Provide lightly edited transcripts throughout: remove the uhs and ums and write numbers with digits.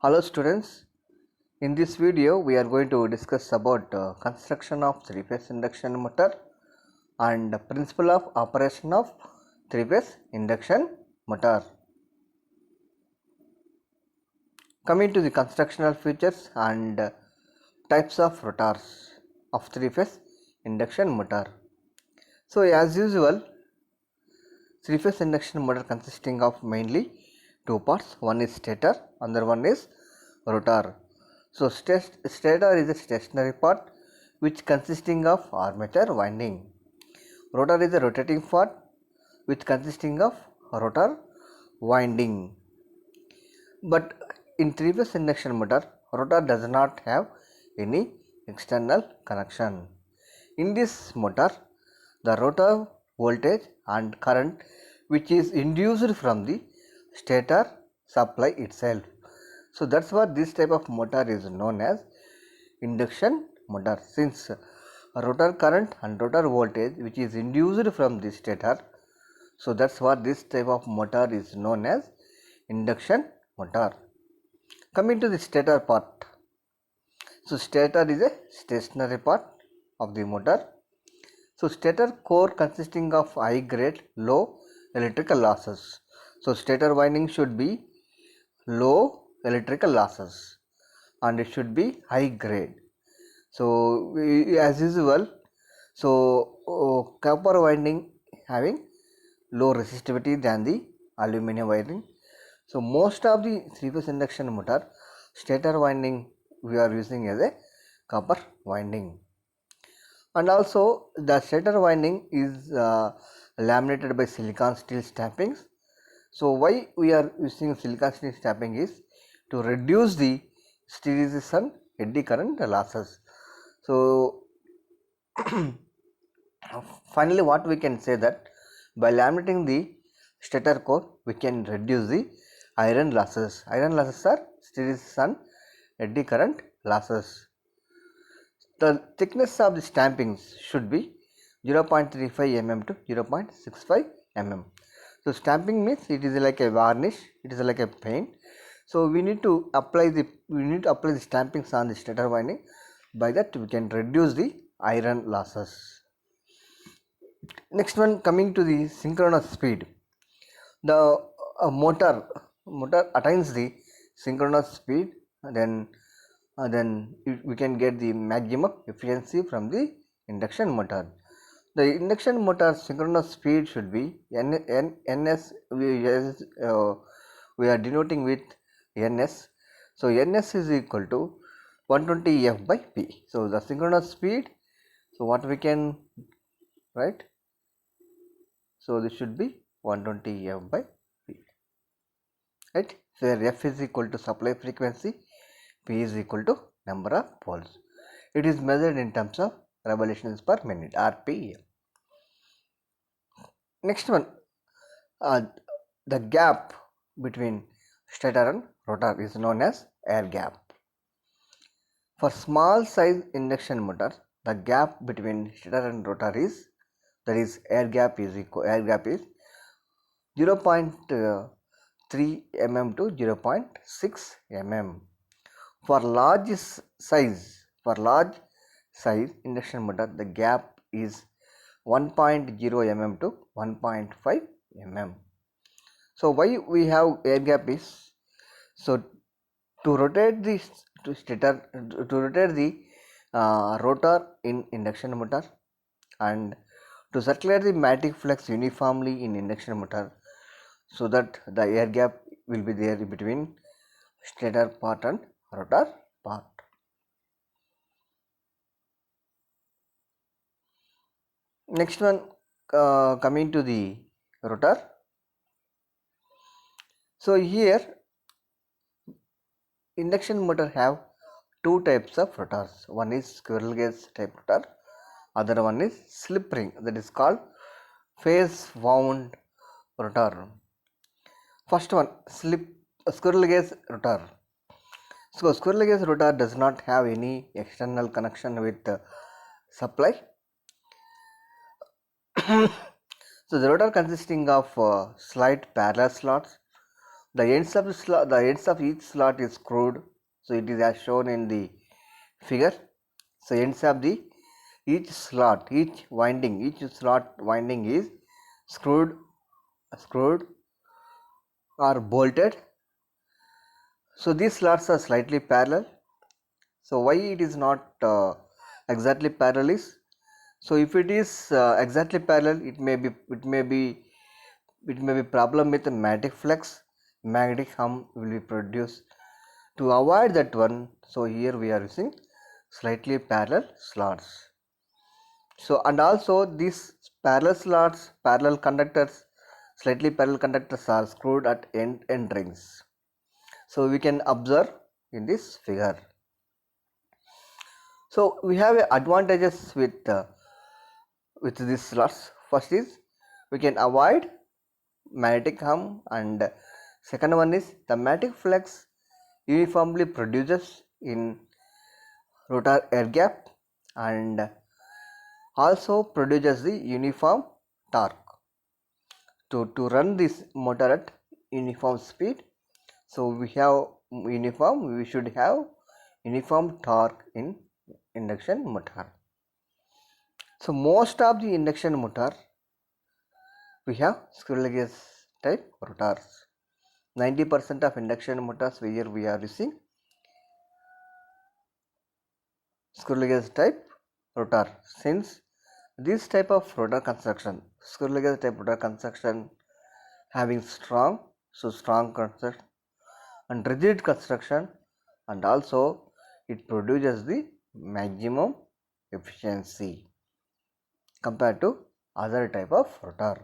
Hello students, in this video we are going to discuss about construction of three-phase induction motor and principle of operation of three-phase induction motor. Coming to the constructional features and types of rotors of three-phase induction motor. So as usual, three-phase induction motor consisting of mainly two parts, one is stator, another one is rotor. So stator is a stationary part which consisting of armature winding. Rotor is a rotating part which consisting of rotor winding. But in three-phase induction motor, rotor does not have any external connection. In this motor, the rotor voltage and current which is induced from the stator supply itself. So that's what this type of motor is known as induction motor, since rotor current and rotor voltage which is induced from the stator. So that's what this type of motor is known as induction motor. Coming to the stator part. So stator is a stationary part of the motor. So stator core consisting of high grade low electrical losses. So stator winding should be low electrical losses and it should be high grade. So as usual, so copper winding having low resistivity than the aluminum winding. So most of the three-phase induction motor stator winding we are using as a copper winding, and also the stator winding is laminated by silicon steel stampings. So why we are using silicon steel stamping is to reduce the hysteresis and eddy current losses. So finally what we can say that by laminating the stator core we can reduce the iron losses. Iron losses are hysteresis and eddy current losses. The thickness of the stampings should be 0.35 mm to 0.65 mm. So stamping means it is like a varnish, it is like a paint. So we need to apply the stampings on the stator winding. By that we can reduce the iron losses. Next one, coming to the synchronous speed. The motor attains the synchronous speed, then we can get the maximum efficiency from the induction motor. The induction motor synchronous speed should be ns. We are denoting with ns. So ns is equal to 120 f by p. So the synchronous speed. So what we can write? So this should be 120 f by p. Right? So here f is equal to supply frequency, p is equal to number of poles. It is measured in terms of revolutions per minute, rpm. Next one, the gap between stator and rotor is known as air gap. For small size induction motor, the gap between stator and rotor is, that is air gap is 0.3 mm to 0.6 mm. For large size induction motor, the gap is 1.0 mm to 1.5 mm. So why we have air gap is, so to rotate the rotor in induction motor and to circulate the magnetic flux uniformly in induction motor, so that the air gap will be there between stator part and rotor part. Next one, coming to the rotor. So here induction motor have two types of rotors. One is squirrel cage type rotor, other one is slip ring, that is called phase wound rotor. First one, squirrel cage rotor. So squirrel cage rotor does not have any external connection with supply. So the rotor consisting of slight parallel slots The ends of each slot is screwed. So it is as shown in the figure. So ends of the each slot winding is screwed or bolted. So these slots are slightly parallel. So why it is not exactly parallel is, so if it is exactly parallel, it may be problem with the magnetic hum will be produced. To avoid that one, so here we are using slightly parallel slots. So and also these slightly parallel conductors are screwed at end rings. So we can observe in this figure. So we have advantages with these slots. First is we can avoid magnetic hum, and second one is the magnetic flux uniformly produces in rotor air gap and also produces the uniform torque. To run this motor at uniform speed, so we should have uniform torque in induction motor. So most of the induction motor we have squirrel cage type rotors. 90% of induction motors where we are using squirrel cage type rotor, since this type of rotor construction, squirrel cage type rotor construction having strong construction and rigid construction, and also it produces the maximum efficiency compared to other type of rotor,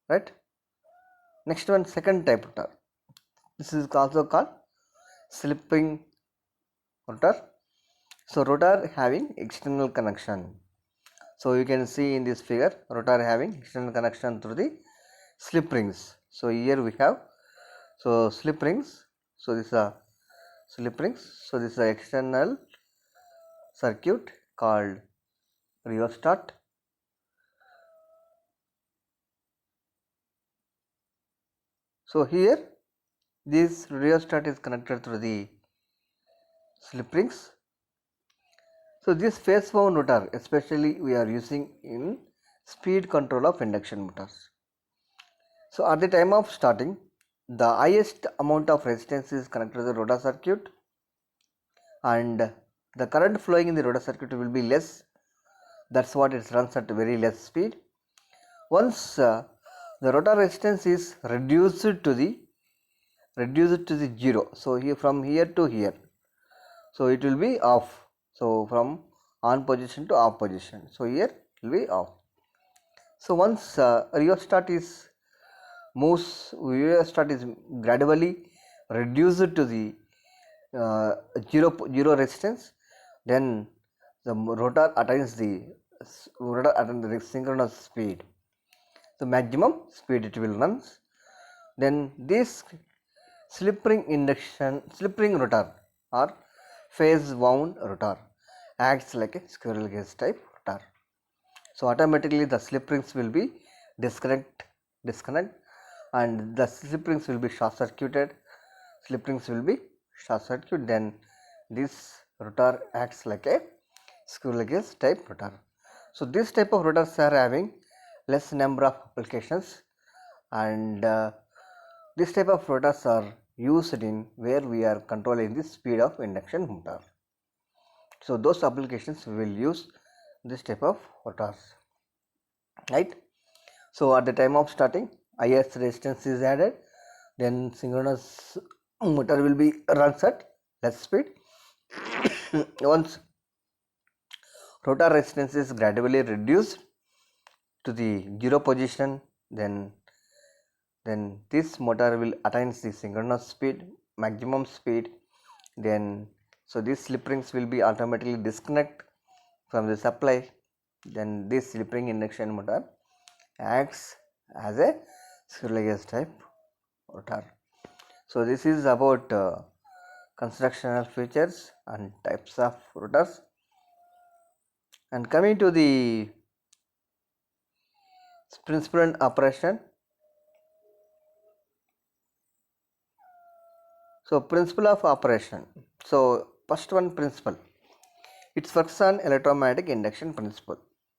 right? Next one, second type rotor. This is also called slip-ring rotor. So rotor having external connection. So you can see in this figure rotor having external connection through the slip rings. So here we have slip rings. So this is a slip rings. So this is an external circuit called rheostat. So here this rheostat is connected through the slip rings. So this phase wound rotor especially we are using in speed control of induction motors. So at the time of starting, the highest amount of resistance is connected to the rotor circuit, and the current flowing in the rotor circuit will be less. That's what it runs at very less speed. Once the rotor resistance is reduced to the zero, so here from here to here, so it will be off. So from on position to off position, so here it will be off. So once rheostat is gradually reduced to the zero resistance, then the rotor attains the synchronous speed, the maximum speed it will run. Then this slip ring rotor or phase wound rotor acts like a squirrel cage type rotor. So automatically the slip rings will be disconnect and the slip rings will be short circuited. Then this rotor acts like a squirrel cage type rotor. So this type of rotors are having less number of applications, and this type of rotors are used in where we are controlling the speed of induction motor. So those applications we will use this type of rotors, right? So at the time of starting, highest resistance is added, then synchronous motor will be runs at less speed. Once rotor resistance is gradually reduced to the zero position, then this motor will attain the synchronous speed, maximum speed. Then so these slip rings will be automatically disconnect from the supply. Then this slip ring induction motor acts as a squirrel cage type rotor. So this is about constructional features and types of rotors. And coming to the principle and operation. So principle of operation. So first one principle, it works on electromagnetic induction principle.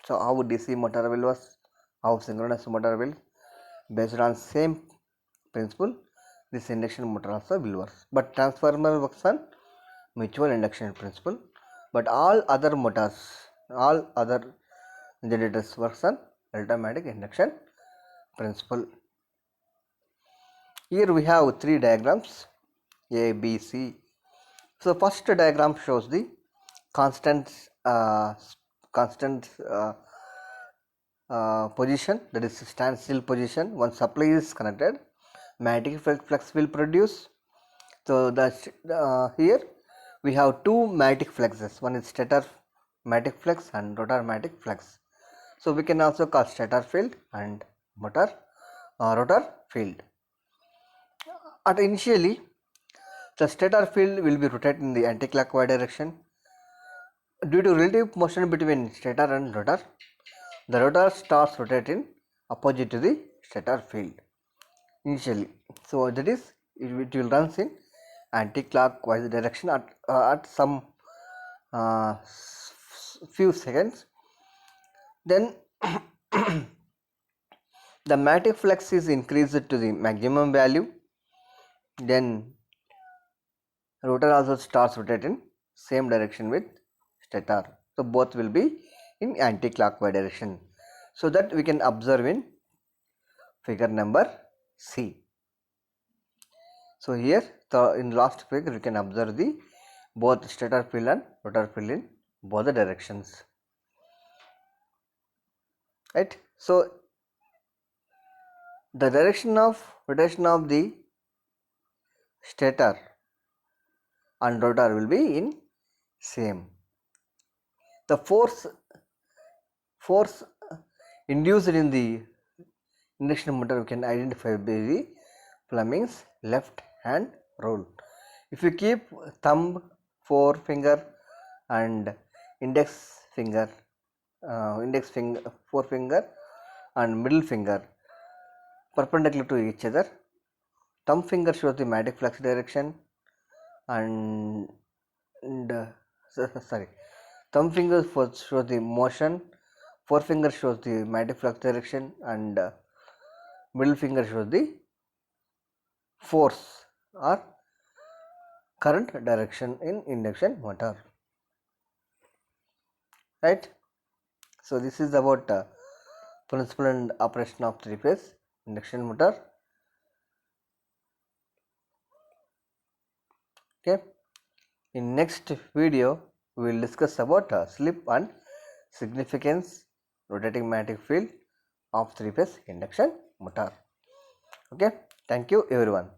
So how DC motor will work, how synchronous motor will, based on same principle this induction motor also will work. But transformer works on mutual induction principle, but all other motors, all other generators works on electromagnetic induction principle. Here we have three diagrams A, B, C. So first diagram shows the constant constant position, that is standstill position. One supply is connected, magnetic flux will produce. So here we have two magnetic fluxes, one is stator magnetic flux and rotor magnetic flux. So we can also call stator field and rotor field. At initially the stator field will be rotated in the anti-clockwise direction. Due to relative motion between stator and rotor, the rotor starts rotating opposite to the stator field initially. So that is, it will runs in anti-clockwise direction at some few seconds. Then the magnetic flux is increased to the maximum value. Then rotor also starts rotating same direction with stator. So both will be in anti-clockwise direction. So that we can observe in figure number C. So here in last figure we can observe the both stator field and rotor field in both the directions. Right. So the direction of rotation of the stator and rotor will be in same. The force induced in the induction motor we can identify by the Fleming's left hand rule. If you keep thumb, forefinger and index finger, forefinger and middle finger perpendicular to each other, thumb finger shows the magnetic flux direction and thumb finger shows the motion, forefinger shows the magnetic flux direction and middle finger shows the force or current direction in induction motor. Right. So this is about principle and operation of three-phase induction motor. Okay. In next video we will discuss about slip and significance rotating magnetic field of three-phase induction motor. Okay. Thank you everyone.